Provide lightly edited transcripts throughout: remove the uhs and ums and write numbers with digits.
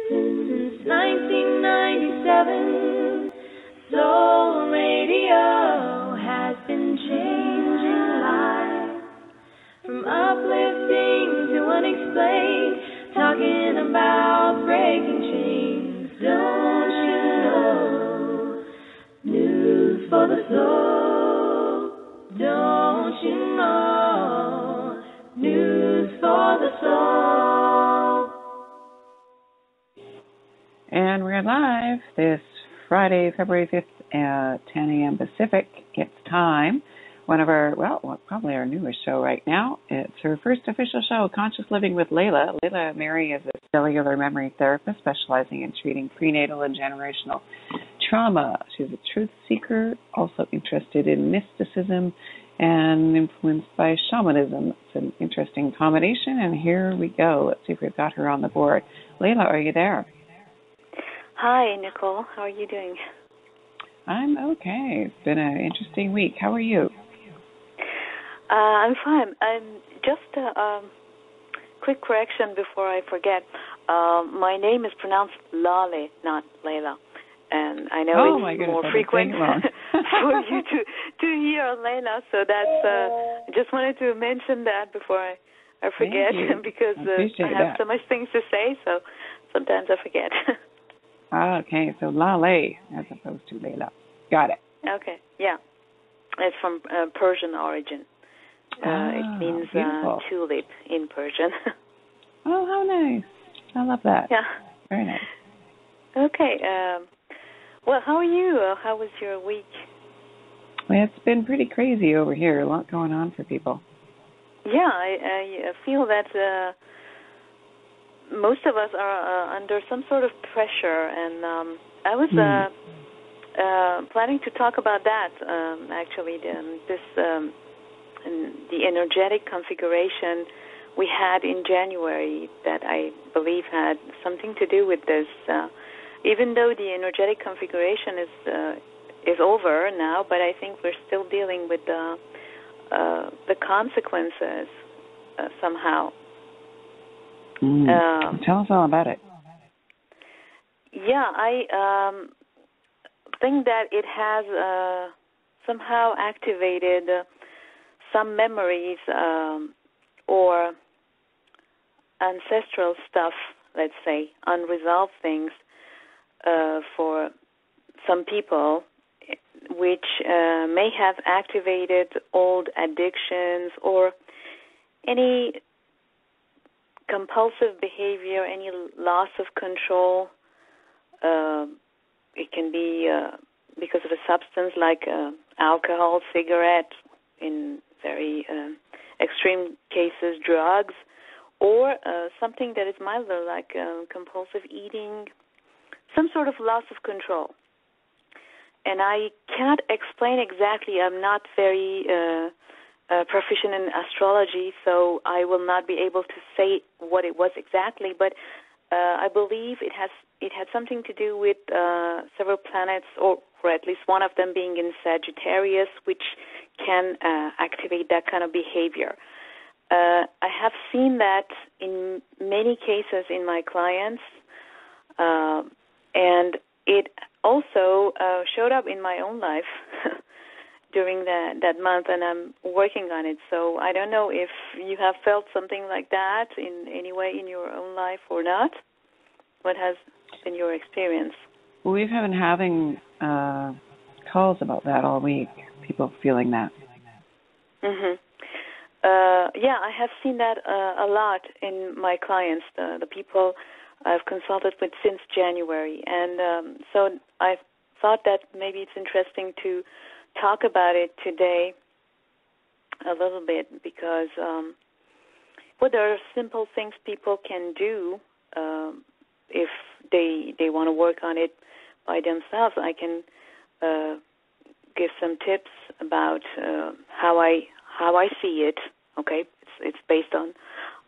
Since 1997, Soul Radio has been changing lives. From uplifting to unexplained, talking about breaking chains. Don't you know? News for the soul. Don't you know? News for the soul. And we're live this Friday, February 5th at 10 a.m. Pacific. It's time. One of our, probably our newest show right now. It's her first official show, Conscious Living with Laleh. Laleh Mary is a cellular memory therapist specializing in treating prenatal and generational trauma. She's a truth seeker, also interested in mysticism and influenced by shamanism. It's an interesting combination, and here we go. Let's see if we've got her on the board. Laleh, are you there? Hi, Nicole. How are you doing? I'm okay. It's been an interesting week. How are you? I'm fine. I'm just a quick correction before I forget. My name is pronounced Laleh, not Layla. And I know it's more frequent for you to hear Layla, so that's. I just wanted to mention that before I forget because I have so much things to say, so sometimes I forget. Okay, so Laleh as opposed to Layla. Got it. Okay, yeah. It's from Persian origin. It means tulip in Persian. Oh, how nice. I love that. Yeah. Very nice. Okay. Well, how are you? How was your week? Well, it's been pretty crazy over here. A lot going on for people. Yeah, I feel that most of us are under some sort of pressure, and I was planning to talk about that, actually, the energetic configuration we had in January that I believe had something to do with this. Even though the energetic configuration is over now, but I think we're still dealing with the consequences somehow. Tell us all about it. Yeah, I think that it has somehow activated some memories or ancestral stuff, let's say, unresolved things for some people, which may have activated old addictions or any compulsive behavior, any loss of control. It can be because of a substance like alcohol, cigarette, in very extreme cases, drugs, or something that is milder like compulsive eating, some sort of loss of control. And I cannot explain exactly. I'm not very proficient in astrology, so I will not be able to say what it was exactly, but I believe it had something to do with several planets, or at least one of them being in Sagittarius, which can activate that kind of behavior. I have seen that in many cases in my clients, and it also showed up in my own life during that month, and I'm working on it. So I don't know if you have felt something like that in any way in your own life or not. What has been your experience? Well, we've been having calls about that all week, people feeling that. Yeah, I have seen that a lot in my clients, the people I've consulted with since January. And so I thought that maybe it's interesting to talk about it today a little bit because there are simple things people can do if they want to work on it by themselves. I can give some tips about how I see it. Okay, it's based on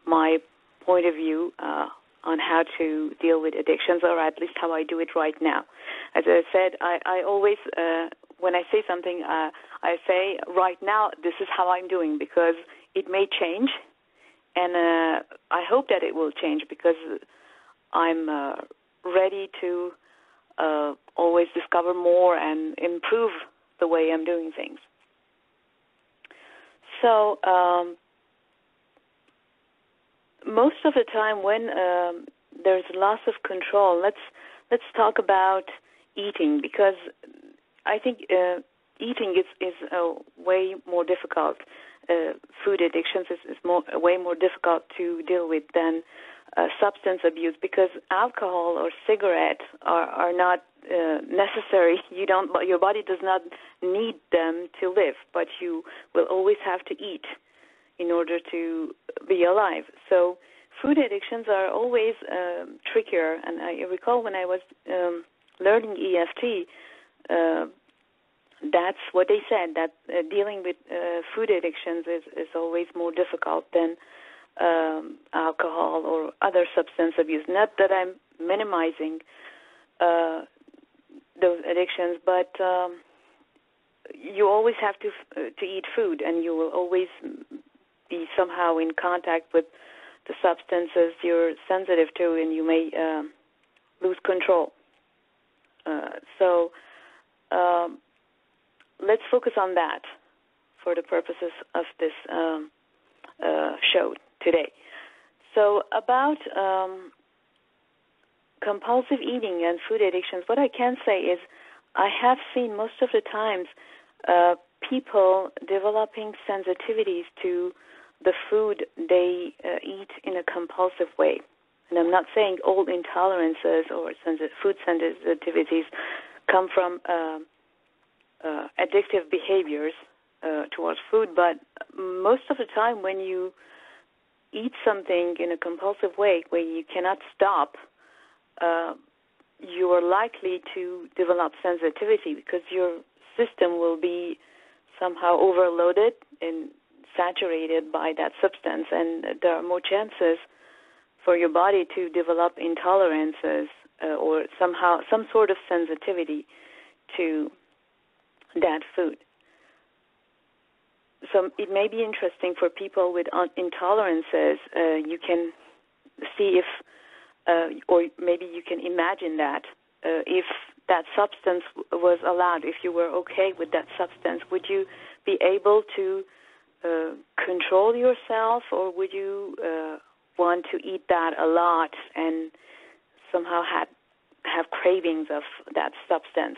my point of view on how to deal with addictions, or at least how I do it right now. As I said, I always when I say something, I say right now this is how I'm doing, because it may change, and I hope that it will change, because I'm ready to always discover more and improve the way I'm doing things. So most of the time when there's loss of control, let's talk about eating, because I think eating is way more difficult. Food addictions is way more difficult to deal with than substance abuse, because alcohol or cigarettes are not necessary. Your body does not need them to live, but you will always have to eat in order to be alive. So food addictions are always trickier. And I recall when I was learning EFT, that's what they said, that dealing with food addictions is always more difficult than alcohol or other substance abuse. Not that I'm minimizing those addictions, but you always have to eat food, and you will always be somehow in contact with the substances you're sensitive to, and you may lose control. So let's focus on that for the purposes of this show today. So about compulsive eating and food addictions, what I can say is I have seen most of the times people developing sensitivities to the food they eat in a compulsive way. And I'm not saying all intolerances or food sensitivities come from addictive behaviors towards food, but most of the time when you eat something in a compulsive way where you cannot stop, you are likely to develop sensitivity because your system will be somehow overloaded and saturated by that substance, and there are more chances for your body to develop intolerances or some sort of sensitivity to that food. So it may be interesting for people with intolerances. You can see if, or maybe you can imagine that if that substance was allowed, if you were okay with that substance, would you be able to control yourself, or would you want to eat that a lot and somehow have cravings of that substance?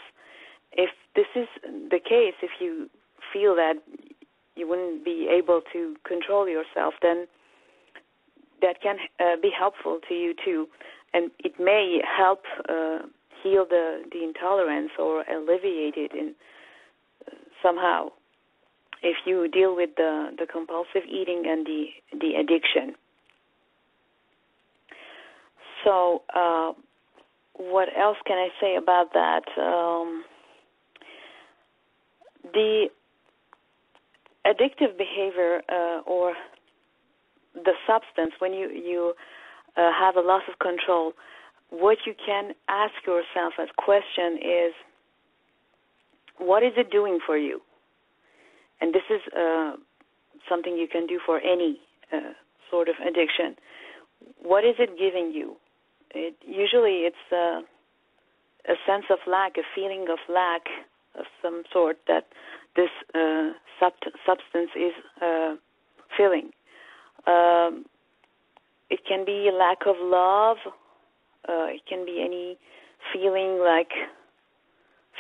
If this is the case, if you feel that you wouldn't be able to control yourself, then that can be helpful to you too, and it may help heal the intolerance or alleviate it in somehow if you deal with the compulsive eating and the addiction. So what else can I say about that? The addictive behavior or the substance, when you have a loss of control, what you can ask yourself as question is, what is it doing for you? And this is something you can do for any sort of addiction. What is it giving you? Usually it's a sense of lack, a feeling of lack of some sort that this substance is filling. It can be a lack of love. It can be any feeling like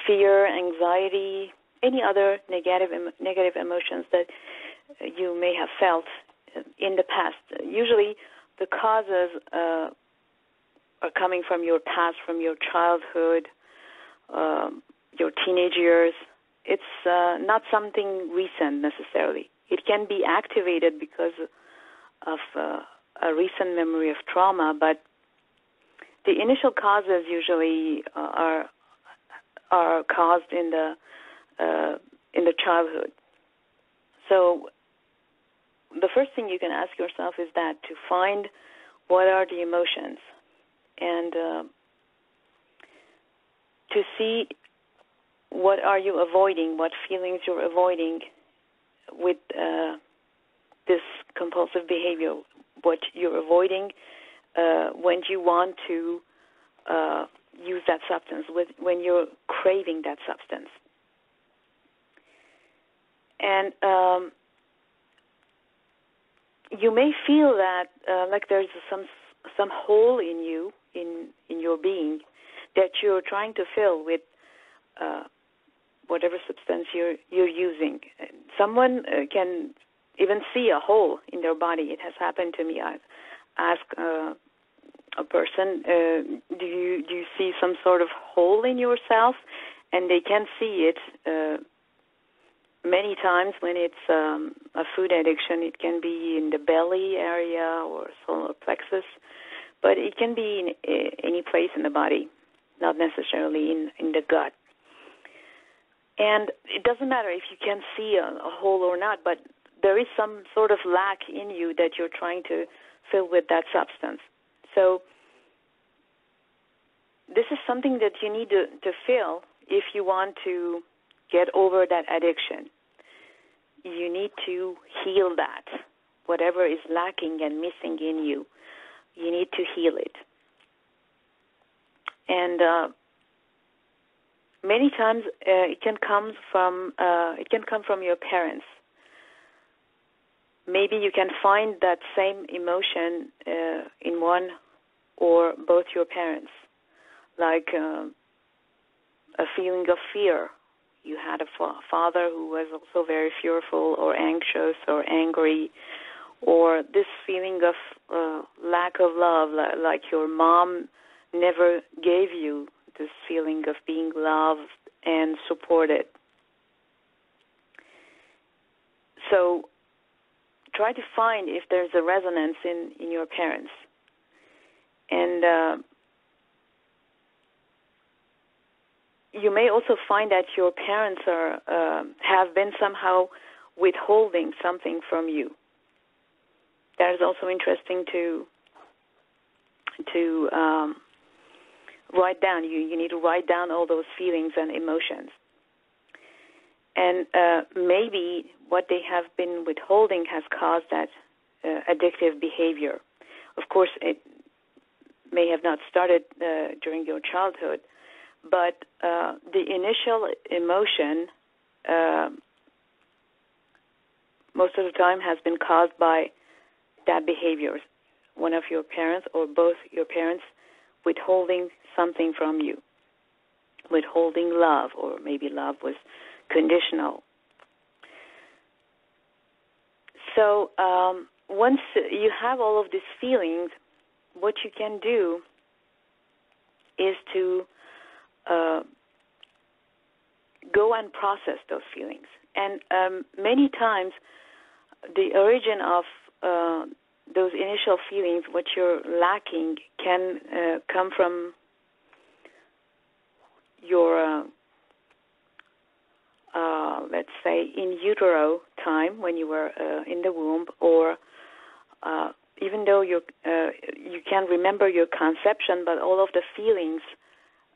fear, anxiety, any other negative emotions that you may have felt in the past. Usually the causes are coming from your past, from your childhood, your teenage years. It's not something recent necessarily. It can be activated because of a recent memory of trauma, but the initial causes usually are caused in the childhood. So the first thing you can ask yourself is that, to find what are the emotions, and to see what are you avoiding, what feelings you're avoiding with this compulsive behavior, what you're avoiding when you want to use that substance, when you're craving that substance. And you may feel that like there's some hole in you, in your being, that you're trying to fill with whatever substance you're using. Someone can even see a hole in their body. It has happened to me. I've asked a person, do you see some sort of hole in yourself? And they can see it. Many times when it's a food addiction, it can be in the belly area or solar plexus, but it can be in any place in the body, not necessarily in the gut. And it doesn't matter if you can see a hole or not, but there is some sort of lack in you that you're trying to fill with that substance. So this is something that you need to fill if you want to get over that addiction. You need to heal that. Whatever is lacking and missing in you, you need to heal it. And many times it can come from your parents. Maybe you can find that same emotion in one or both your parents, like a feeling of fear. You had a father who was also very fearful or anxious or angry, or this feeling of lack of love, like your mom never gave you this feeling of being loved and supported. So try to find if there's a resonance in your parents. And you may also find that your parents have been somehow withholding something from you. That is also interesting to write down. You need to write down all those feelings and emotions. And maybe what they have been withholding has caused that addictive behavior. Of course, it may have not started during your childhood, but the initial emotion most of the time has been caused by that behavior. One of your parents or both your parents withholding something from you, withholding love, or maybe love was conditional. So once you have all of these feelings, what you can do is to go and process those feelings. And many times the origin of those initial feelings, what you're lacking, can come from your, let's say, in utero time when you were in the womb, or even though you can remember your conception, but all of the feelings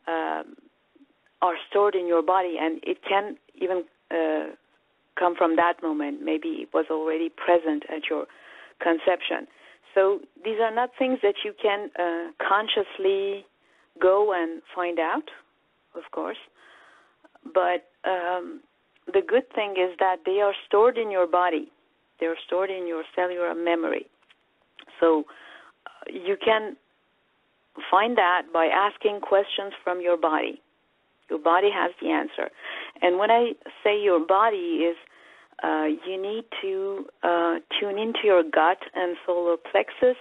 are stored in your body, and it can even come from that moment. Maybe it was already present at your conception. So these are not things that you can consciously go and find out, of course, but the good thing is that they are stored in your body. They are stored in your cellular memory. So you can find that by asking questions from your body. Your body has the answer. And when I say your body is, you need to tune into your gut and solar plexus,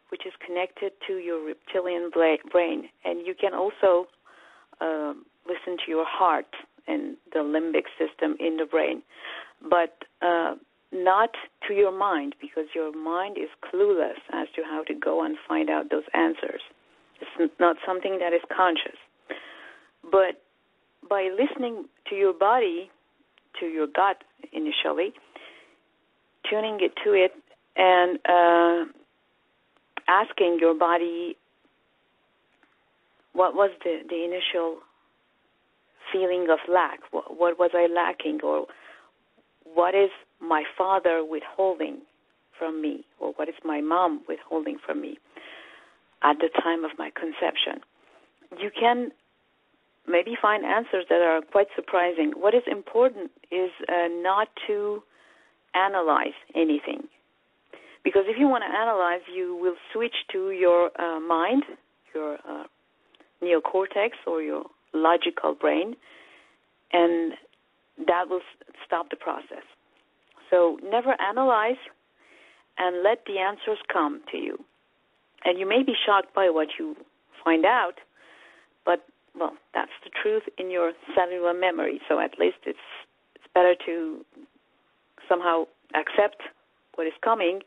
which is connected to your reptilian brain. And you can also listen to your heart and the limbic system in the brain, but not to your mind, because your mind is clueless as to how to go and find out those answers. It's not something that is conscious. But by listening to your body, to your gut initially, tuning it to it, and asking your body, what was the initial feeling of lack? What was I lacking? Or what is my father withholding from me? Or what is my mom withholding from me at the time of my conception? you can maybe find answers that are quite surprising. What is important is not to analyze anything. Because if you want to analyze, you will switch to your mind, your neocortex or your logical brain, and that will stop the process. So never analyze and let the answers come to you. And you may be shocked by what you find out, but, well, that's the truth in your cellular memory. So at least it's better to somehow accept what is coming,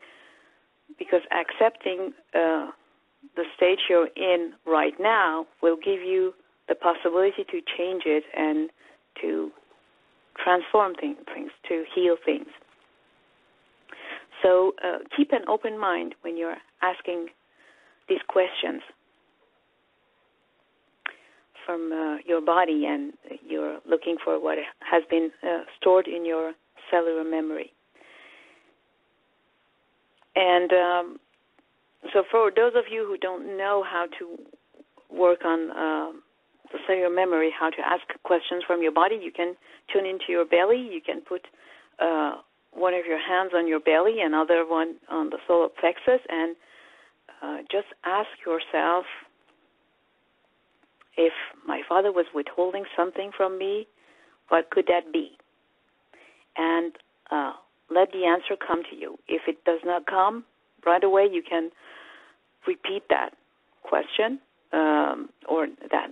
because accepting the stage you're in right now will give you the possibility to change it and to transform things, to heal things. So keep an open mind when you're asking these questions from your body, and you're looking for what has been stored in your cellular memory. And so for those of you who don't know how to work on the cellular memory, how to ask questions from your body, you can tune into your belly. You can put one of your hands on your belly, another one on the solar plexus, and just ask yourself, if my father was withholding something from me, what could that be? And let the answer come to you. If it does not come right away, you can repeat that question or that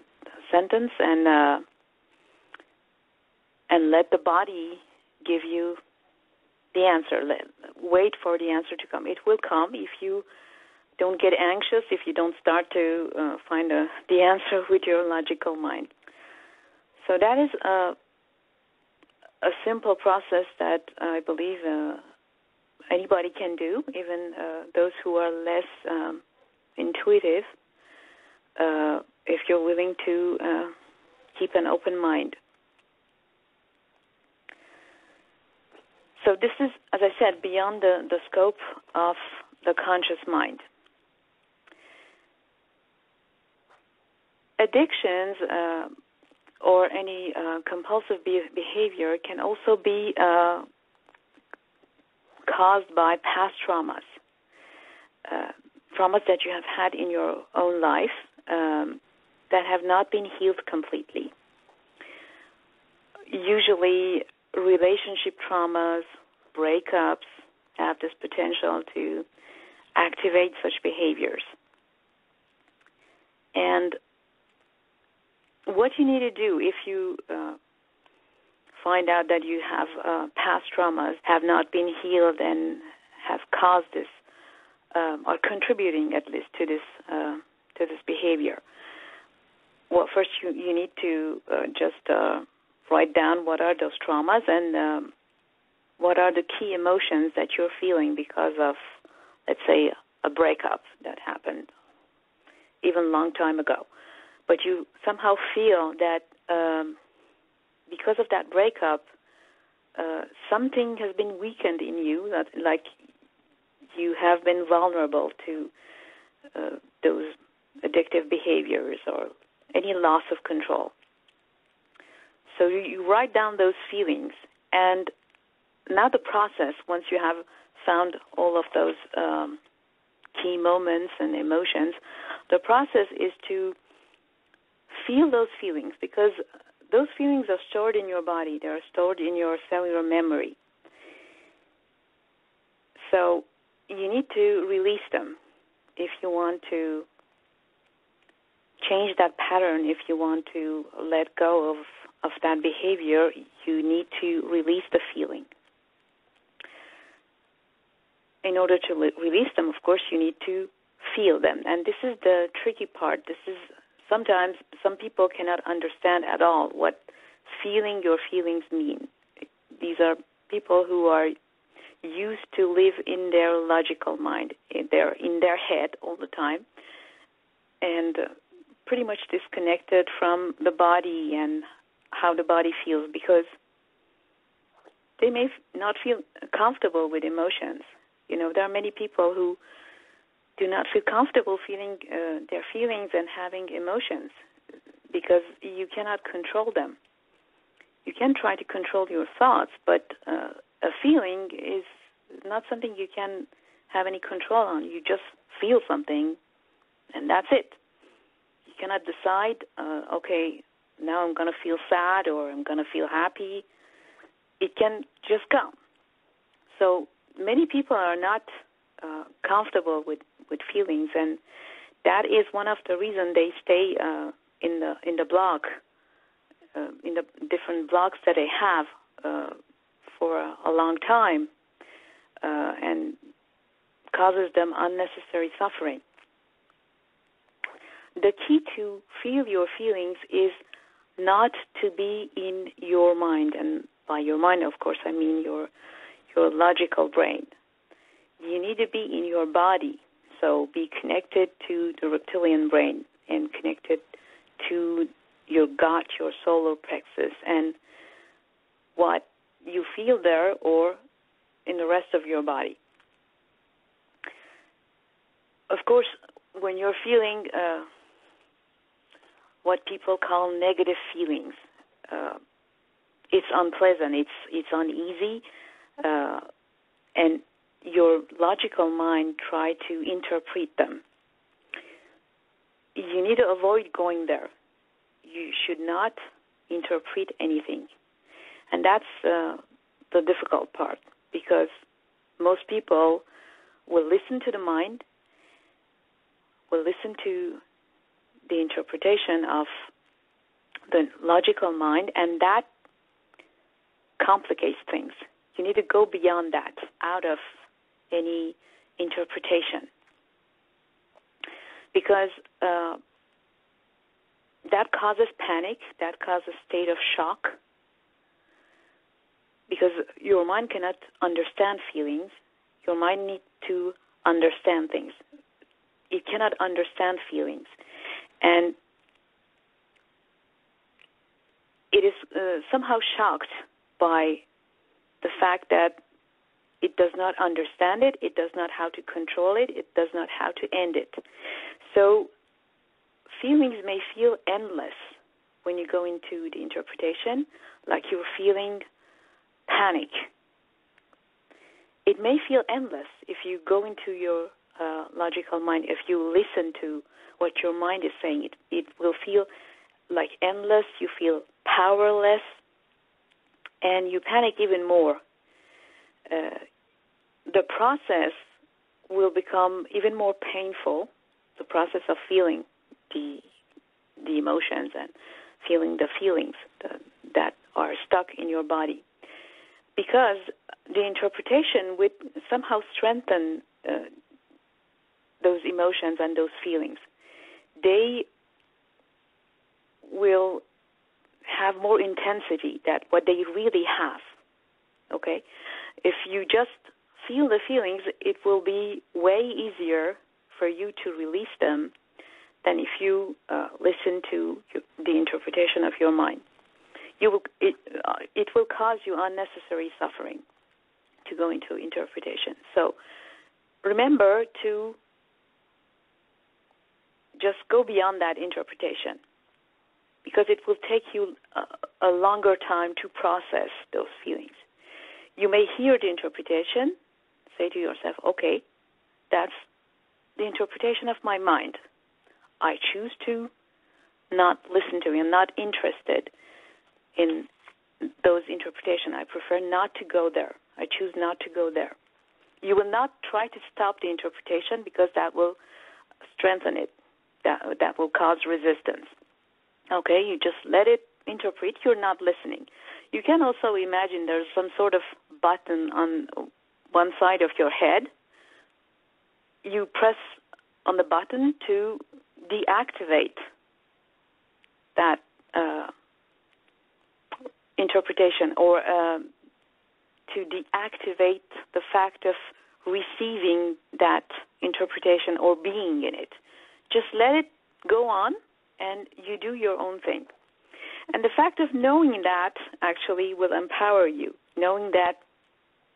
sentence and let the body give you the answer. Wait for the answer to come. It will come if you don't get anxious, if you don't start to find the answer with your logical mind. So that is a simple process that I believe anybody can do, even those who are less intuitive, if you're willing to keep an open mind. So this is, as I said, beyond the scope of the conscious mind. Addictions or any compulsive behavior can also be caused by past traumas, traumas that you have had in your own life that have not been healed completely. Usually, relationship traumas, breakups have this potential to activate such behaviors. And what you need to do if you find out that you have past traumas have not been healed and have caused this, or contributing at least to this behavior. Well, first you need to just write down what are those traumas and what are the key emotions that you're feeling because of, let's say, a breakup that happened even a long time ago. But you somehow feel that because of that breakup, something has been weakened in you, that like you have been vulnerable to those addictive behaviors or any loss of control. So you write down those feelings, and now the process, once you have found all of those key moments and emotions, the process is to feel those feelings, because those feelings are stored in your body. They are stored in your cellular memory. So you need to release them if you want to change that pattern. If you want to let go of that behavior, you need to release the feeling. In order to release them, of course, you need to feel them. And this is the tricky part. This is sometimes some people cannot understand at all what feeling your feelings mean. These are people who are used to live in their logical mind. They're in their head all the time and pretty much disconnected from the body and how the body feels, because they may not feel comfortable with emotions. You know, there are many people who do not feel comfortable feeling their feelings and having emotions. because you cannot control them. You can try to control your thoughts, but a feeling is not something you can have any control on. You just feel something, and that's it. You cannot decide, okay, now I'm going to feel sad or I'm going to feel happy. It can just come. So many people are not comfortable with feelings, and that is one of the reasons they stay in the blog, in the different blogs that they have for a long time, and causes them unnecessary suffering. The key to feel your feelings is not to be in your mind, and by your mind, of course, I mean your logical brain. You need to be in your body, so be connected to the reptilian brain and connected to your gut, your solar plexus, and what you feel there or in the rest of your body. Of course, when you're feeling what people call negative feelings, it's unpleasant, it's uneasy, and your logical mind try to interpret them. You need to avoid going there. You should not interpret anything. And that's the difficult part, because most people will listen to the mind, will listen to the interpretation of the logical mind, and that complicates things. You need to go beyond that, out of any interpretation, because that causes panic, that causes state of shock, because your mind cannot understand feelings. Your mind needs to understand things. It cannot understand feelings. And it is somehow shocked by the fact that it does not understand it, it does not how to control it, it does not how to end it. So feelings may feel endless when you go into the interpretation, like you're feeling panic. It may feel endless if you go into your logical mind. If you listen to what your mind is saying, it will feel like endless. You feel powerless, and you panic even more. The process will become even more painful, the process of feeling the emotions and feeling the feelings that are stuck in your body, because the interpretation would somehow strengthen those emotions and those feelings. They will have more intensity than what they really have, okay? If you just feel the feelings, it will be way easier for you to release them than if you listen to the interpretation of your mind. It will cause you unnecessary suffering to go into interpretation. So remember to just go beyond that interpretation, because it will take you a longer time to process those feelings. You may hear the interpretation, say to yourself, okay, that's the interpretation of my mind. I choose to not listen to it. I'm not interested in those interpretations. I prefer not to go there. I choose not to go there. You will not try to stop the interpretation, because that will strengthen it. That will cause resistance. Okay, you just let it interpret. You're not listening. You can also imagine there's some sort of button on one side of your head. You press on the button to deactivate that interpretation, or to deactivate the fact of receiving that interpretation or being in it. Just let it go on, and you do your own thing. And the fact of knowing that actually will empower you, knowing that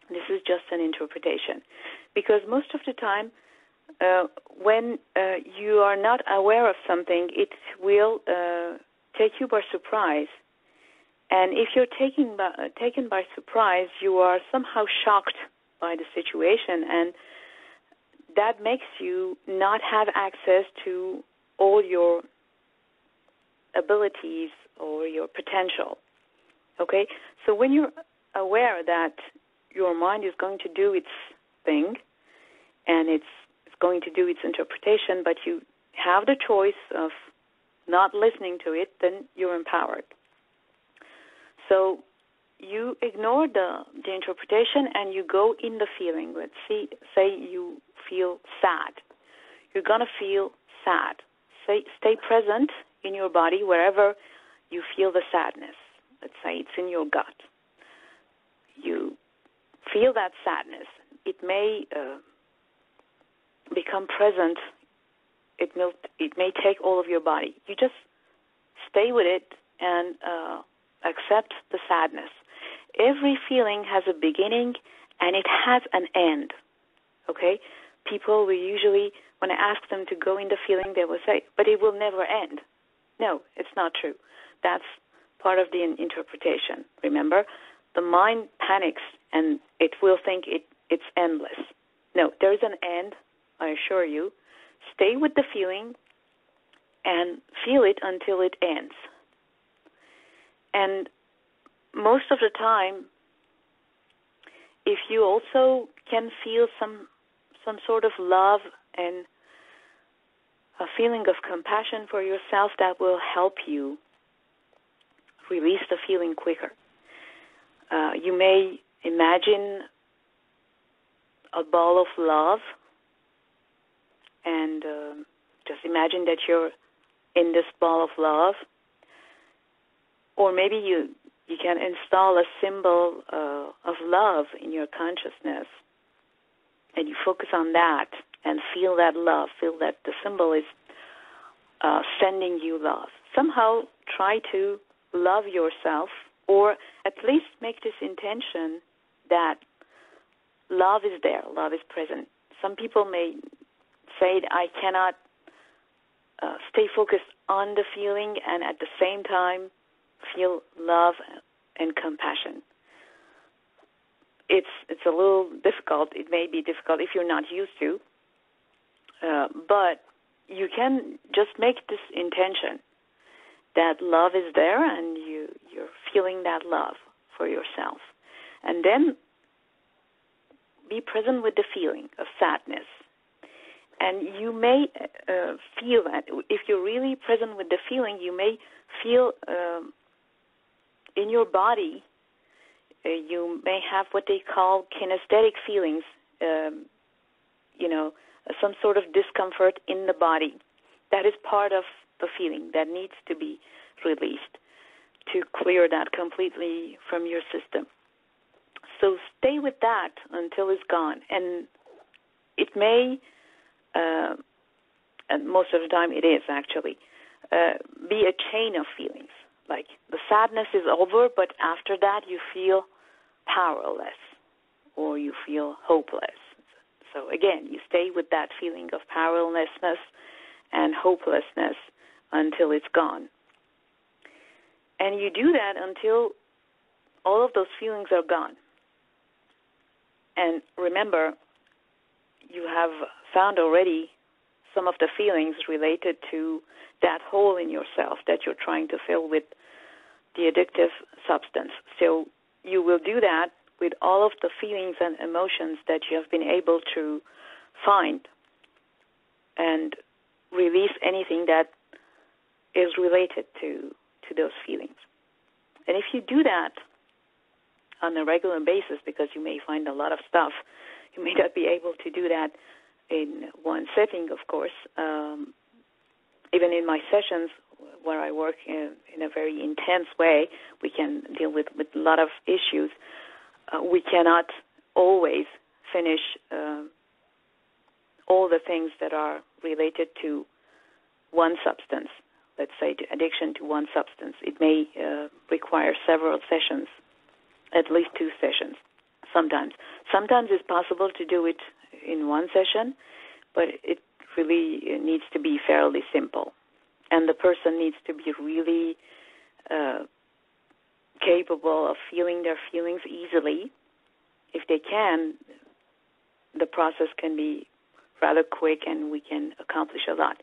this is just an interpretation. Because most of the time, when you are not aware of something, it will take you by surprise. And if you're taken by surprise, you are somehow shocked by the situation, and that makes you not have access to all your abilities or your potential. Okay? So when you're aware that your mind is going to do its thing and it's going to do its interpretation, but you have the choice of not listening to it, then you're empowered. So you ignore the interpretation and you go in the feeling. Let's say you feel sad. You're going to feel sad. Stay present in your body wherever you feel the sadness. Let's say it's in your gut. You feel that sadness. It may become present. It may take all of your body. You just stay with it and accept the sadness. Every feeling has a beginning and it has an end. Okay? People will usually, when I ask them to go in the feeling, they will say, but it will never end. No, it's not true. That's part of the interpretation. Remember, the mind panics and it will think it's endless. No, there is an end, I assure you. Stay with the feeling and feel it until it ends. And most of the time, if you also can feel some sort of love and a feeling of compassion for yourself, that will help you release the feeling quicker. You may imagine a ball of love and just imagine that you're in this ball of love. Or maybe you can install a symbol of love in your consciousness, and you focus on that and feel that love, feel that the symbol is sending you love. Somehow try to love yourself, or at least make this intention that love is there, love is present. Some people may say that I cannot stay focused on the feeling and at the same time feel love and compassion. It's a little difficult. It may be difficult if you're not used to, but you can just make this intention that love is there and you're feeling that love for yourself. And then be present with the feeling of sadness. And you may feel that. If you're really present with the feeling, you may feel in your body, you may have what they call kinesthetic feelings, some sort of discomfort in the body. That is part of the feeling that needs to be released to clear that completely from your system. So stay with that until it's gone. And it may, and most of the time it is actually, be a chain of feelings. Like the sadness is over, but after that you feel powerless or you feel hopeless. So again, you stay with that feeling of powerlessness and hopelessness until it's gone. And you do that until all of those feelings are gone. And remember, you have found already some of the feelings related to that hole in yourself that you're trying to fill with the addictive substance. So you will do that with all of the feelings and emotions that you have been able to find and release anything that is related to those feelings. And if you do that on a regular basis, because you may find a lot of stuff, you may not be able to do that in one setting, of course. Even in my sessions where I work in a very intense way, we can deal with a lot of issues. We cannot always finish all the things that are related to one substance, let's say to addiction to one substance. It may require several sessions, at least 2 sessions sometimes. Sometimes it's possible to do it in one session, but it really needs to be fairly simple. and the person needs to be really capable of feeling their feelings easily. If they can, the process can be rather quick and we can accomplish a lot.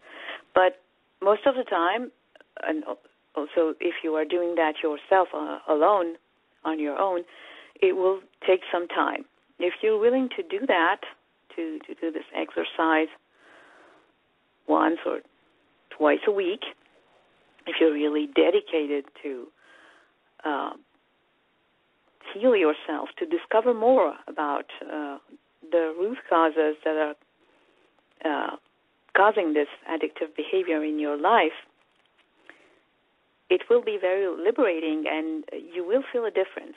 But most of the time, and also if you are doing that yourself alone, on your own, it will take some time. If you're willing to do that, to do this exercise once or twice a week, if you're really dedicated to heal yourself, to discover more about the root causes that are causing this addictive behavior in your life, it will be very liberating and you will feel a difference.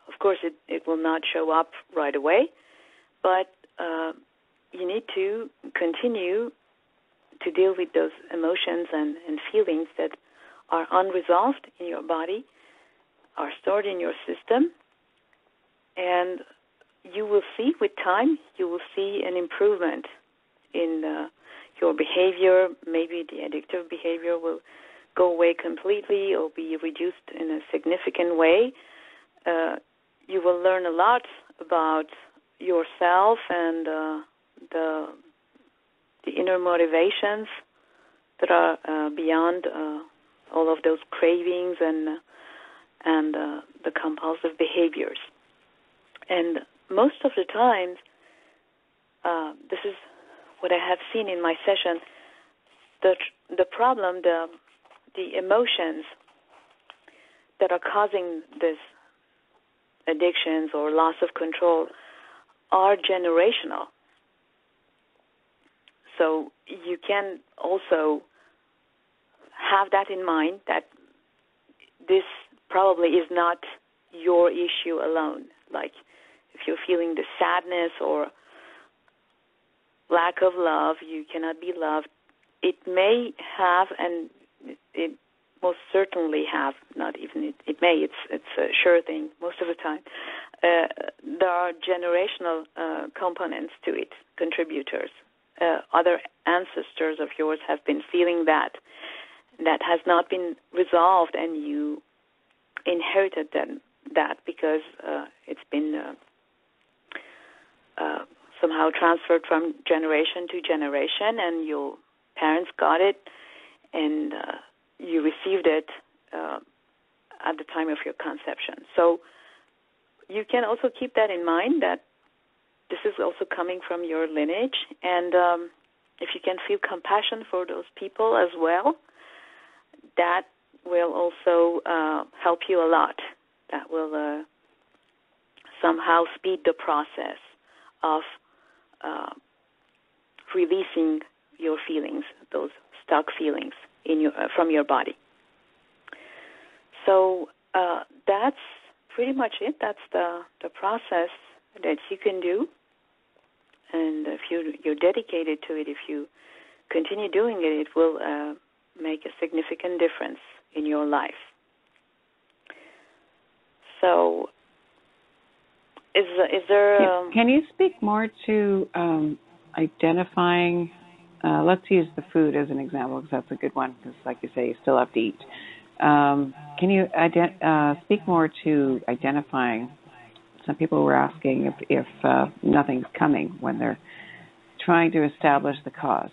Of course, it will not show up right away, but you need to continue to deal with those emotions and feelings that are unresolved in your body, are stored in your system, and you will see with time, you will see an improvement in your behavior. Maybe the addictive behavior will go away completely or be reduced in a significant way. You will learn a lot about yourself and the inner motivations that are beyond all of those cravings and the compulsive behaviors. And most of the times, this is what I have seen in my session, the problem, the emotions that are causing this addictions or loss of control are generational. So you can also have that in mind, that this probably is not your issue alone. Like if you're feeling the sadness or lack of love, you cannot be loved, it may have, and it most certainly have, not even it may, it's a sure thing most of the time, there are generational components to it, contributors. Other ancestors of yours have been feeling that has not been resolved, and you inherited that because it's been somehow transferred from generation to generation, and your parents got it, and you received it at the time of your conception. So you can also keep that in mind, that this is also coming from your lineage, and if you can feel compassion for those people as well, that will also help you a lot. That will somehow speed the process of releasing your feelings, those stuck feelings from your body. So that's pretty much it. That's the process that you can do. And if you're dedicated to it, if you continue doing it, it will make a significant difference in your life. So is there... Can you speak more to identifying, let's use the food as an example, because that's a good one, because like you say, you still have to eat. Can you speak more to identifying? Some people were asking if nothing's coming when they're trying to establish the cause.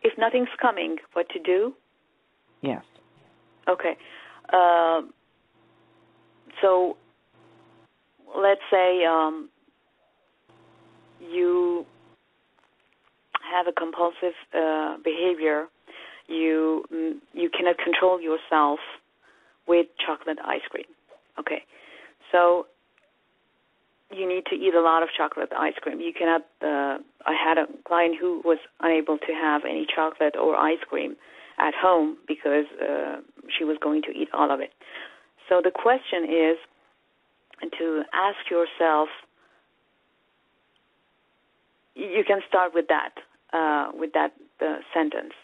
If nothing's coming, what to do? Yes. Okay. So let's say you have a compulsive behavior. You cannot control yourself with chocolate ice cream. Okay. So you need to eat a lot of chocolate ice cream. You cannot, I had a client who was unable to have any chocolate or ice cream at home because she was going to eat all of it. So the question is to ask yourself, you can start with that sentence.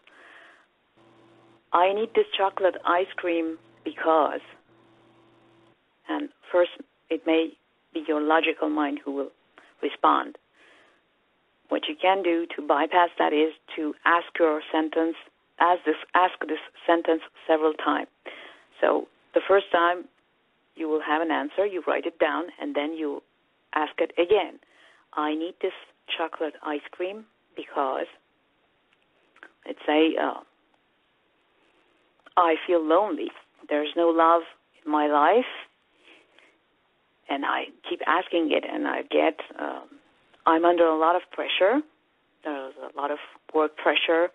I need this chocolate ice cream because, and first it may be your logical mind who will respond. what you can do to bypass that is to ask this sentence several times. So the first time you will have an answer, you write it down, and then you ask it again. I need this chocolate ice cream because, let's say, I feel lonely. There's no love in my life, and I keep asking it, and I get, I'm under a lot of pressure. There's a lot of work pressure,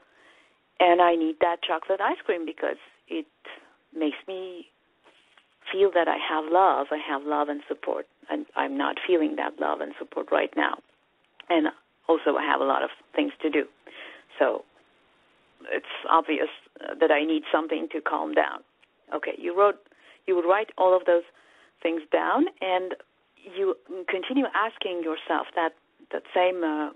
and I need that chocolate ice cream because it makes me feel that I have love and support, and I'm not feeling that love and support right now. And also I have a lot of things to do. So it's obvious that I need something to calm down. Okay, you would write all of those things down, and you continue asking yourself that same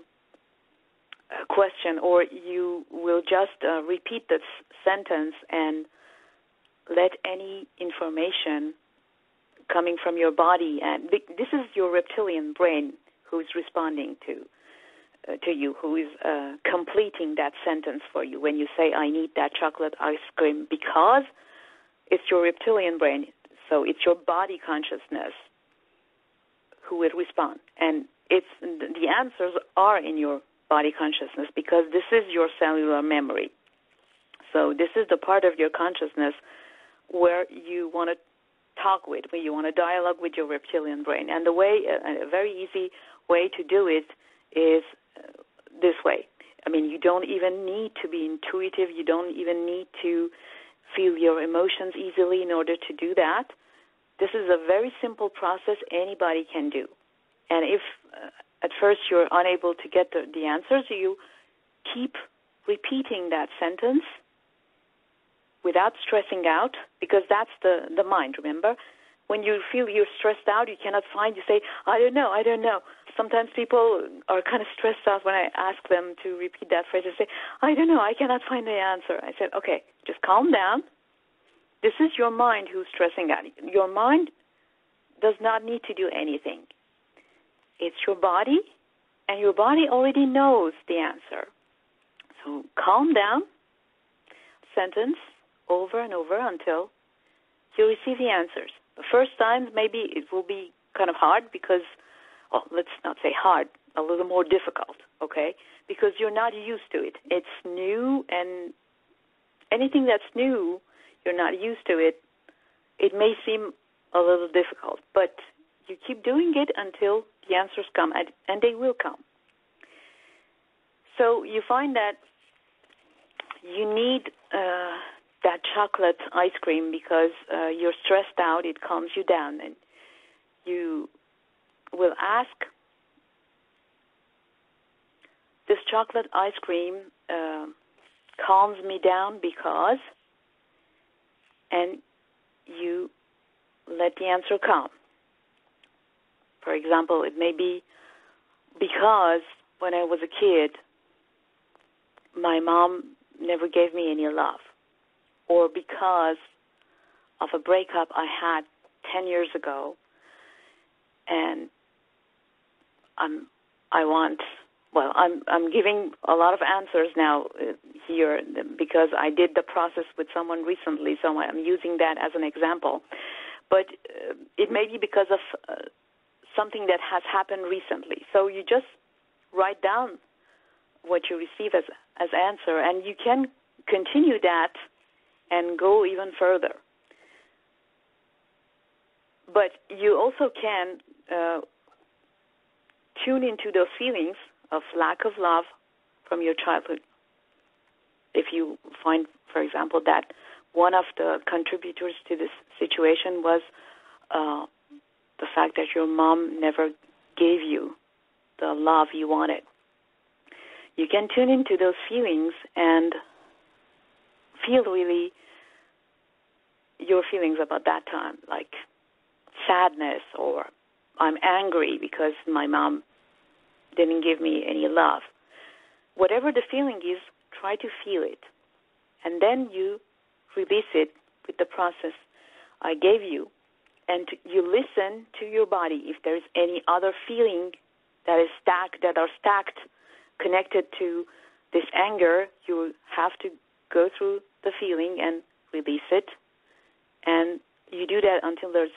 question, or you will just repeat this sentence and let any information coming from your body, and this is your reptilian brain who's responding to you, who is completing that sentence for you when you say, I need that chocolate ice cream, because it's your reptilian brain, so it's your body consciousness who will respond. And the answers are in your body consciousness because this is your cellular memory. So this is the part of your consciousness where you want to talk with, where you want to dialogue with your reptilian brain. And a very easy way to do it is this way. I mean, you don't even need to be intuitive. You don't even need to feel your emotions easily in order to do that. This is a very simple process anybody can do. And if at first you're unable to get the answers, you keep repeating that sentence without stressing out, because that's the mind, remember? When you feel you're stressed out, you cannot find, you say, I don't know. Sometimes people are kind of stressed out when I ask them to repeat that phrase and say, I don't know, I cannot find the answer. I said, okay, just calm down. This is your mind who's stressing out. Your mind does not need to do anything. It's your body, and your body already knows the answer. So calm down, sentence over and over until you receive the answers. The first time, maybe it will be kind of hard because, well, let's not say hard, a little more difficult, okay? Because you're not used to it. It's new, and anything that's new, you're not used to it, it may seem a little difficult. But you keep doing it until the answers come, and they will come. So you find that you need that chocolate ice cream because you're stressed out, it calms you down, and you will ask, this chocolate ice cream calms me down because, and you let the answer come. For example, it may be because when I was a kid, my mom never gave me any love, or because of a breakup I had 10 years ago, and I'm giving a lot of answers now here because I did the process with someone recently, so I'm using that as an example. But it may be because of something that has happened recently. So you just write down what you receive as answer, and you can continue that and go even further. But you also can tune into those feelings of lack of love from your childhood. If you find, for example, that one of the contributors to this situation was the fact that your mom never gave you the love you wanted, you can tune into those feelings and feel really your feelings about that time, like sadness, or I'm angry because my mom didn't give me any love. Whatever the feeling is, try to feel it. And then you release it with the process I gave you. And you listen to your body if there's any other feeling that are stacked connected to this anger, you have to go through the feeling and release it. And you do that until there's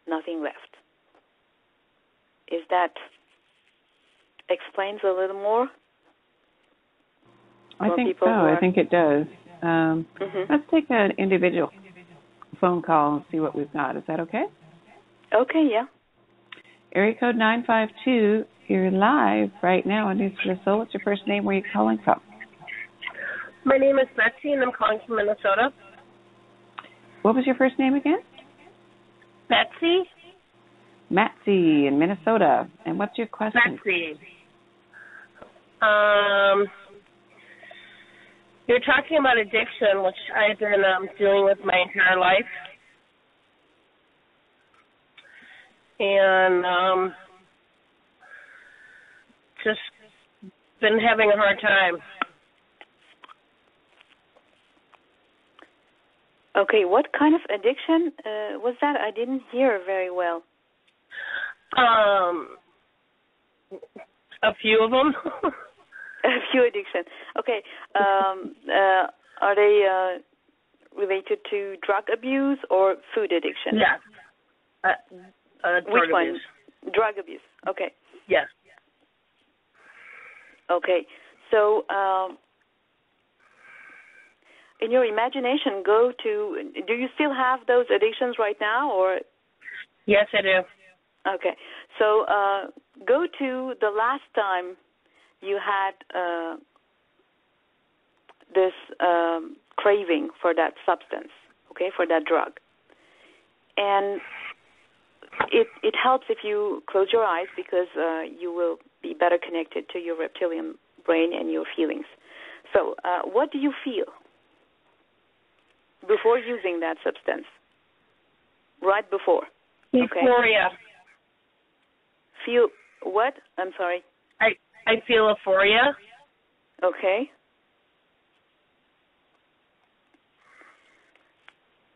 nothing left. Is that explains a little more? I think so. I think it does. Let's take an individual phone call and see what we've got. Is that okay? Okay, yeah. Area code 952. You're live right now on News for the Soul. What's your first name? Where are you calling from? My name is Betsy, and I'm calling from Minnesota. What was your first name again? Betsy. Matsy in Minnesota. And what's your question? Betsy. You're talking about addiction, which I've been dealing with my entire life. And just been having a hard time. Okay, what kind of addiction was that? I didn't hear very well. A few of them. A few addictions. Okay. Are they related to drug abuse or food addiction? Yeah. Which one? Abuse. Drug abuse. Okay. Yes. Okay. So, in your imagination, do you still have those addictions right now, or? Yes, I do. Okay. So, go to the last time you had this craving for that substance, okay, for that drug. And it helps if you close your eyes, because you will be better connected to your reptilian brain and your feelings. So what do you feel before using that substance? Right before. Euphoria. Okay. Feel what? I'm sorry. I feel euphoria. Okay.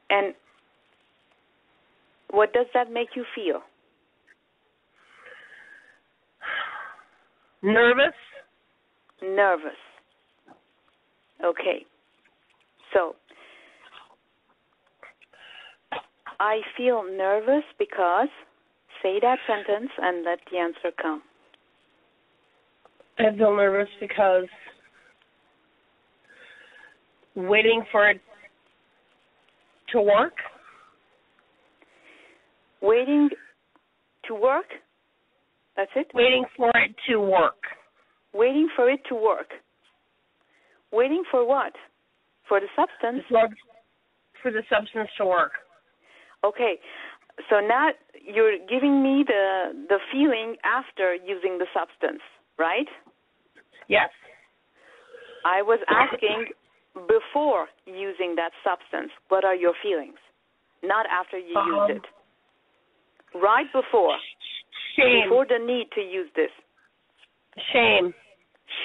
And what does that make you feel? Nervous. Nervous. Okay. So, I feel nervous because, say that sentence and let the answer come. I feel nervous because waiting for it to work. Waiting to work? That's it? Waiting for it to work. Waiting for it to work. Waiting for what? For the substance? For the substance to work. Okay. So now you're giving me the feeling after using the substance, right? Yes. I was asking before using that substance, what are your feelings? Not after you used it. Right before. Shame. Before the need to use this. Shame.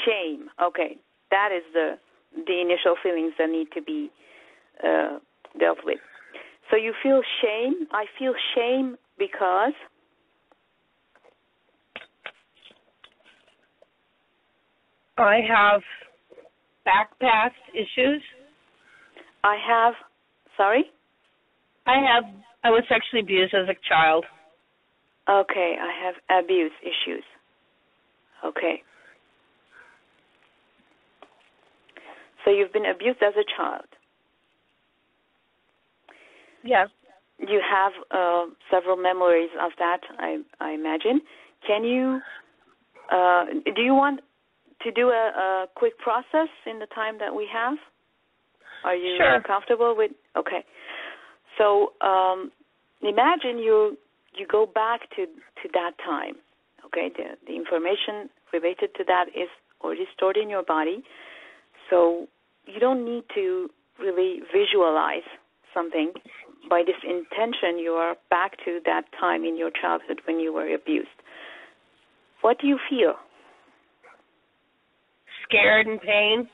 Shame. Okay. That is the initial feelings that need to be dealt with. So you feel shame. I feel shame because I have back past issues. I was sexually abused as a child. Okay, I have abuse issues. Okay. So you've been abused as a child. Yes. You have several memories of that, I imagine. Can you, do you want to do a quick process in the time that we have? Are you comfortable with? Okay. So imagine you go back to that time. Okay, the information related to that is already stored in your body, so you don't need to really visualize something. By this intention, you are back to that time in your childhood when you were abused. What do you feel? Scared and pain.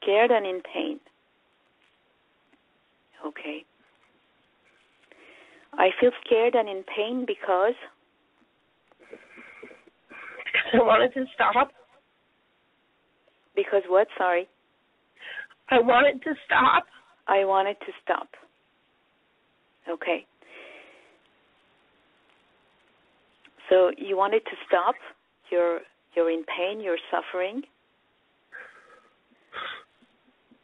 Scared and in pain. Okay. I feel scared and in pain because I wanted to stop. Because what? Sorry. I want it to stop. I want it to stop. Okay. So you want it to stop. You're in pain. You're suffering.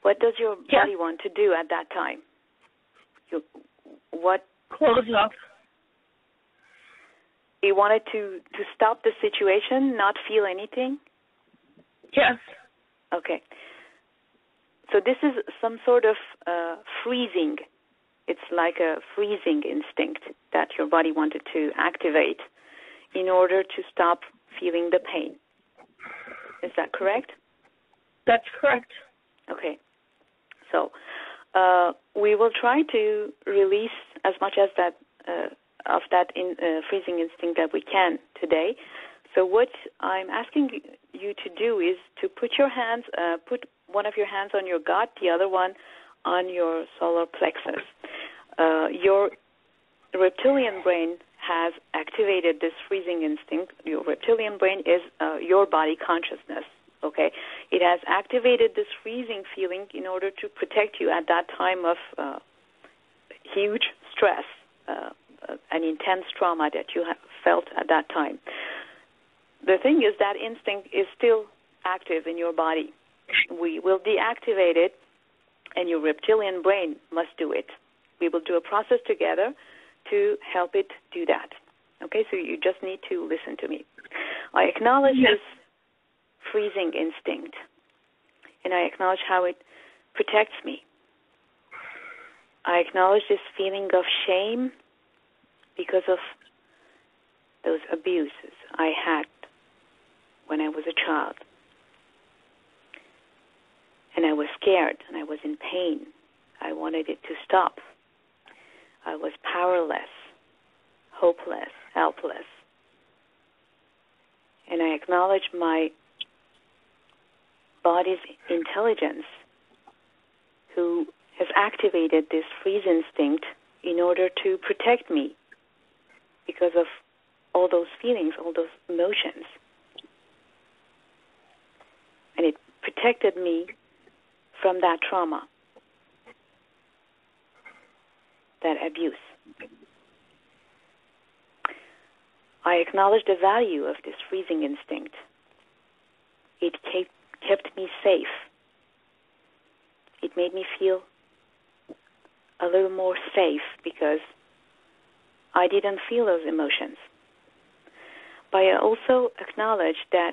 What does your body want to do at that time? Close up. You wanted to stop the situation, not feel anything? Yes. Okay. So this is some sort of freezing. It's like a freezing instinct that your body wanted to activate in order to stop feeling the pain. Is that correct? That's correct. Okay. So we will try to release as much as that of that freezing instinct that we can today. So what I'm asking you to do is to put one of your hands on your gut, the other one on your solar plexus. Your reptilian brain has activated this freezing instinct. Your reptilian brain is your body consciousness. Okay, it has activated this freezing feeling in order to protect you at that time of huge stress, an intense trauma that you have felt at that time. The thing is that instinct is still active in your body. We will deactivate it, and your reptilian brain must do it. We will do a process together to help it do that. Okay, so you just need to listen to me. I acknowledge this freezing instinct, and I acknowledge how it protects me. I acknowledge this feeling of shame because of those abuses I had when I was a child. And I was scared, and I was in pain. I wanted it to stop. I was powerless, hopeless, helpless. And I acknowledge my body's intelligence, who has activated this freeze instinct in order to protect me because of all those feelings, all those emotions. And it protected me from that trauma, that abuse. I acknowledge the value of this freezing instinct. It kept me safe. It made me feel a little more safe because I didn't feel those emotions. But I also acknowledge that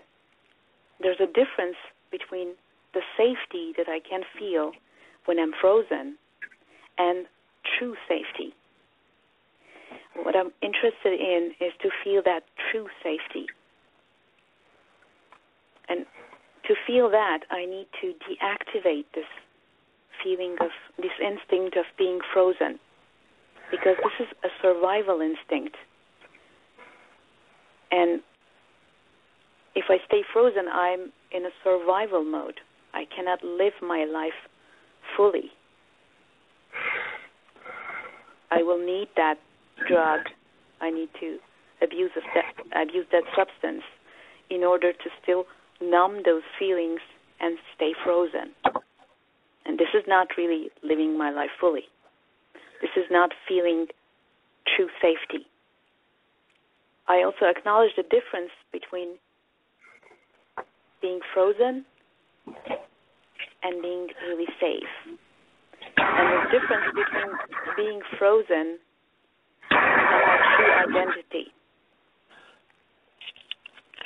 there's a difference between the safety that I can feel when I'm frozen and true safety. What I'm interested in is to feel that true safety. And to feel that, I need to deactivate this feeling of, this instinct of being frozen, because this is a survival instinct. And if I stay frozen, I'm in a survival mode. I cannot live my life fully. I will need that drug. I need to abuse that substance in order to still numb those feelings and stay frozen. And this is not really living my life fully. This is not feeling true safety. I also acknowledge the difference between being frozen and being really safe. And the difference between being frozen and my true identity.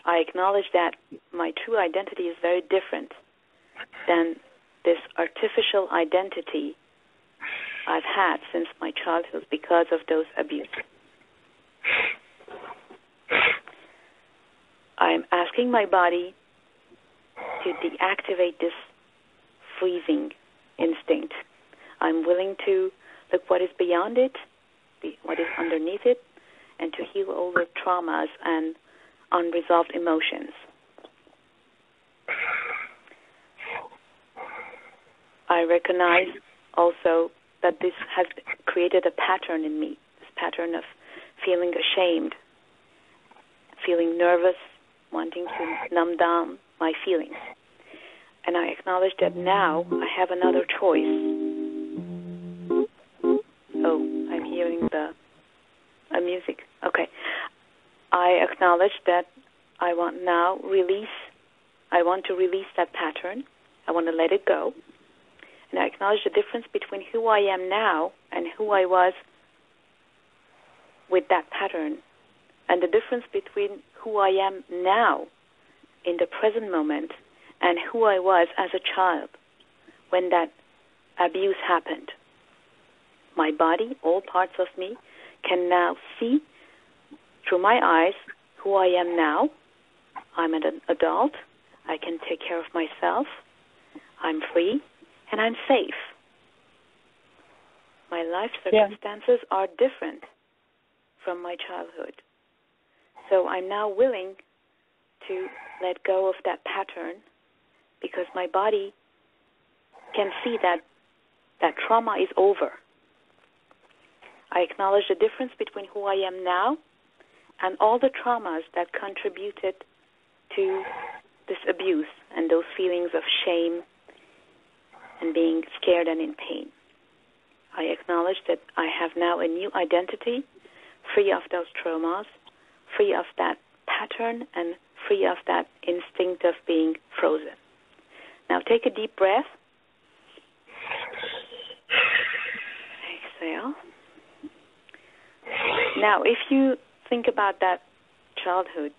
I acknowledge that my true identity is very different than this artificial identity I've had since my childhood because of those abuses. I'm asking my body to deactivate this freezing instinct. I'm willing to look what is beyond it, what is underneath it, and to heal all the traumas and unresolved emotions. I recognize also that this has created a pattern in me, this pattern of feeling ashamed, feeling nervous, wanting to numb down my feelings. And I acknowledge that now I have another choice. Oh, I'm hearing the music. Okay. I acknowledge that I want to release that pattern. I want to let it go. And I acknowledge the difference between who I am now and who I was with that pattern, and the difference between who I am now in the present moment and who I was as a child when that abuse happened. My body, all parts of me, can now see through my eyes who I am now. I'm an adult. I can take care of myself. I'm free, and I'm safe. My life circumstances are different from my childhood. So I'm now willing to let go of that pattern because my body can see that trauma is over. I acknowledge the difference between who I am now and all the traumas that contributed to this abuse and those feelings of shame and being scared and in pain. I acknowledge that I have now a new identity, free of those traumas, free of that pattern, and free of that instinct of being frozen. Now take a deep breath. Exhale. Now, if you think about that childhood,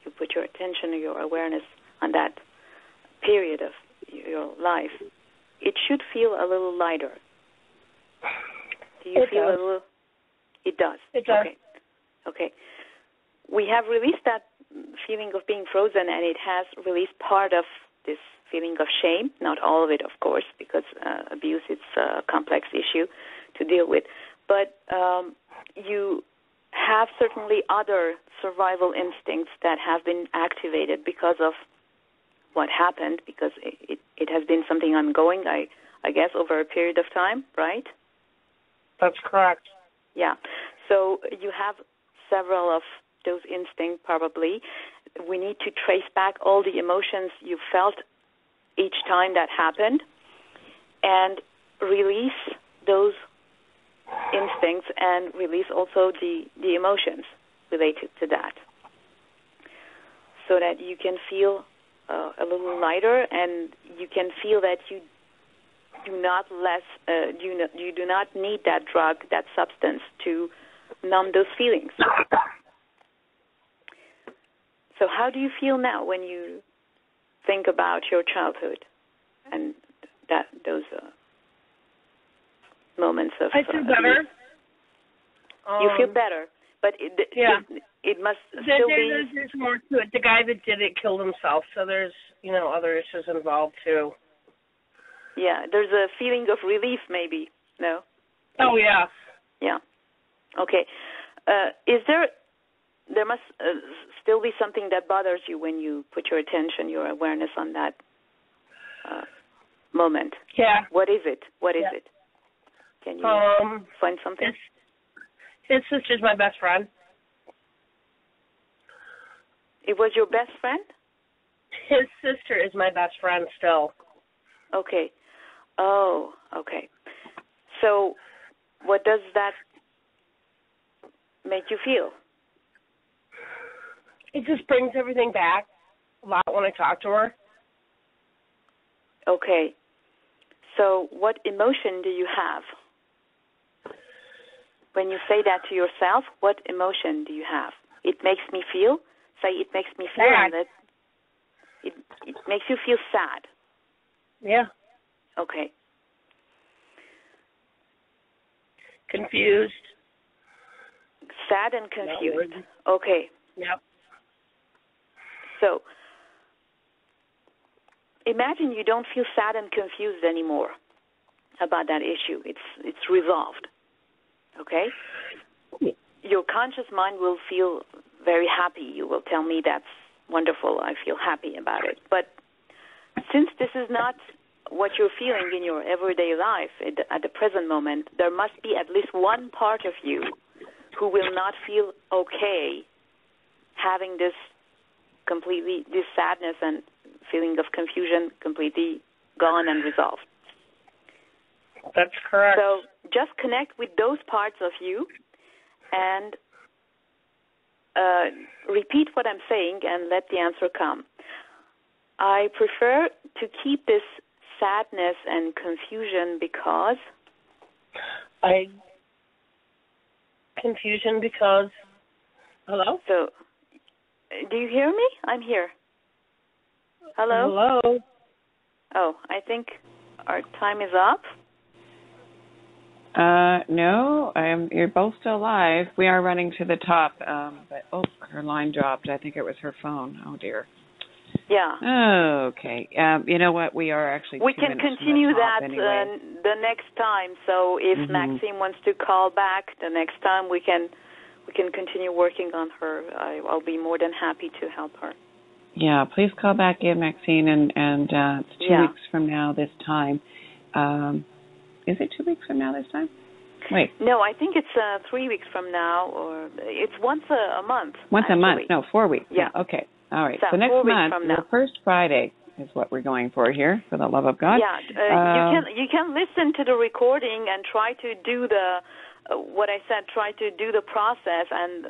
you put your attention or your awareness on that period of your life, it should feel a little lighter. Do you feel a little? It does. It does. Okay. We have released that feeling of being frozen, and it has released part of this feeling of shame. Not all of it, of course, because abuse is a complex issue to deal with. But you have certainly other survival instincts that have been activated because of what happened, because it has been something ongoing, I guess, over a period of time, right? That's correct. Yeah. So you have several of those instincts probably. We need to trace back all the emotions you felt each time that happened and release those instincts and release also the emotions related to that so that you can feel a little lighter and you can feel that you do not need that drug, that substance to numb those feelings. So how do you feel now when you think about your childhood and those moments of I feel better. You feel better, but it must still be... There's more to it. The guy that did it killed himself, so there's, other issues involved, too. Yeah, there's a feeling of relief, maybe, no? Oh, yeah. Yeah. Okay. There must still be something that bothers you when you put your attention, your awareness on that moment. Yeah. What is it? It? Can you find something? His sister's my best friend. It was your best friend? His sister is my best friend still. Okay. Oh, okay. So what does that make you feel? It just brings everything back a lot when I talk to her. Okay. So what emotion do you have? When you say that to yourself, what emotion do you have? It makes me feel? Say it makes me feel sad. That it makes you feel sad. Yeah. Okay. Confused. Sad and confused. Okay. Yep. So imagine you don't feel sad and confused anymore about that issue. It's resolved. Okay? Your conscious mind will feel very happy. You will tell me that's wonderful. I feel happy about it. But since this is not what you're feeling in your everyday life at the present moment, there must be at least one part of you who will not feel okay having this sadness and feeling of confusion completely gone and resolved. That's correct. So just connect with those parts of you and repeat what I'm saying and let the answer come. I prefer to keep this sadness and confusion because... Confusion because... Hello? So, do you hear me? I'm here. Hello? Hello? Oh, I think our time is up. No, you're both still live. We are running to the top, but her line dropped. I think it was her phone. Oh dear. Yeah. Okay. You know what? We are actually. We can continue that anyway. The next time. So if Maxine wants to call back the next time, we can continue working on her. I'll be more than happy to help her. Yeah, please call back in, Maxine, and it's 2 weeks from now this time. Is it 2 weeks from now this time? Wait. No, I think it's 3 weeks from now, or it's once a month. Once actually. A month? No, 4 weeks. Yeah. Okay. All right. So next 4 weeks month, from now. the first Friday is what we're going for here, for the love of God. Yeah. You can listen to the recording and try to do what I said. Try to do the process, and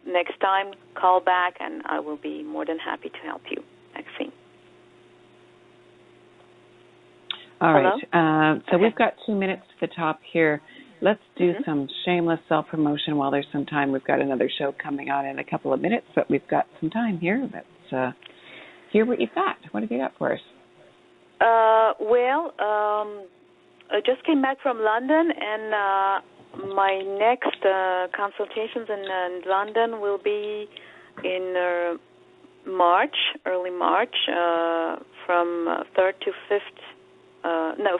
next time call back, and I will be more than happy to help you, Maxine. All right. So Okay. we've got 2 minutes to the top here. Let's do some shameless self-promotion while there's some time. We've got another show coming on in a couple of minutes, but we've got some time here. Let's hear what you've got. What have you got for us? I just came back from London, and my next consultations in London will be in early March, from 3rd to 5th.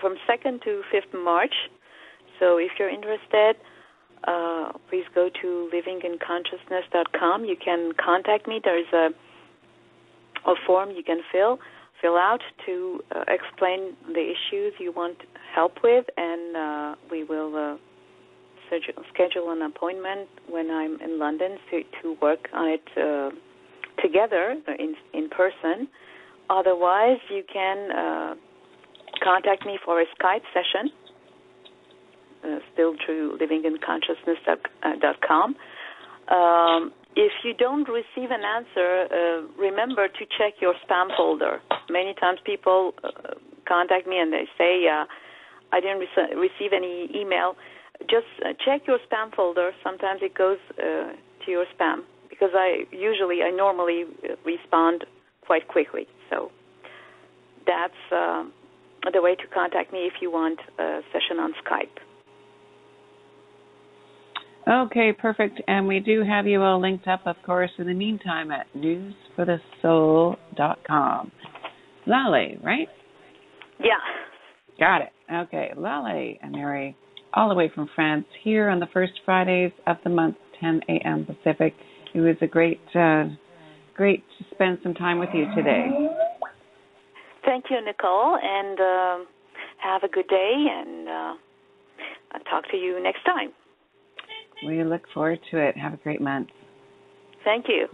From 2nd to 5th March. So if you're interested, please go to livinginconsciousness.com. You can contact me. There's a form you can fill out to explain the issues you want help with, and we will schedule an appointment when I'm in London to work on it together in person. Otherwise, you can contact me for a Skype session, still through livinginconsciousness.com. If you don't receive an answer, remember to check your spam folder. Many times people contact me and they say, I didn't receive any email. Just check your spam folder. Sometimes it goes to your spam, because I normally respond quite quickly. So that's the way to contact me if you want a session on Skype. Okay, perfect. And we do have you all linked up, of course, in the meantime at newsforthesoul.com. Laleh, right? Yeah. Got it. Okay, Laleh and Mary, all the way from France, here on the first Fridays of the month, 10 a.m. Pacific. It was a great to spend some time with you today. Thank you, Nicole, and have a good day, and I'll talk to you next time. We look forward to it. Have a great month. Thank you.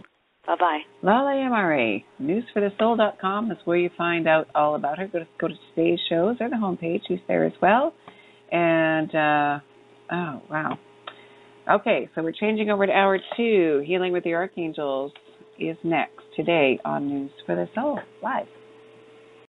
Bye-bye. Laleh MRA, newsforthesoul.com is where you find out all about her. Go to today's shows or the homepage. She's there as well. And, oh, wow. Okay, so we're changing over to hour 2. Healing with the Archangels is next today on News for the Soul, live.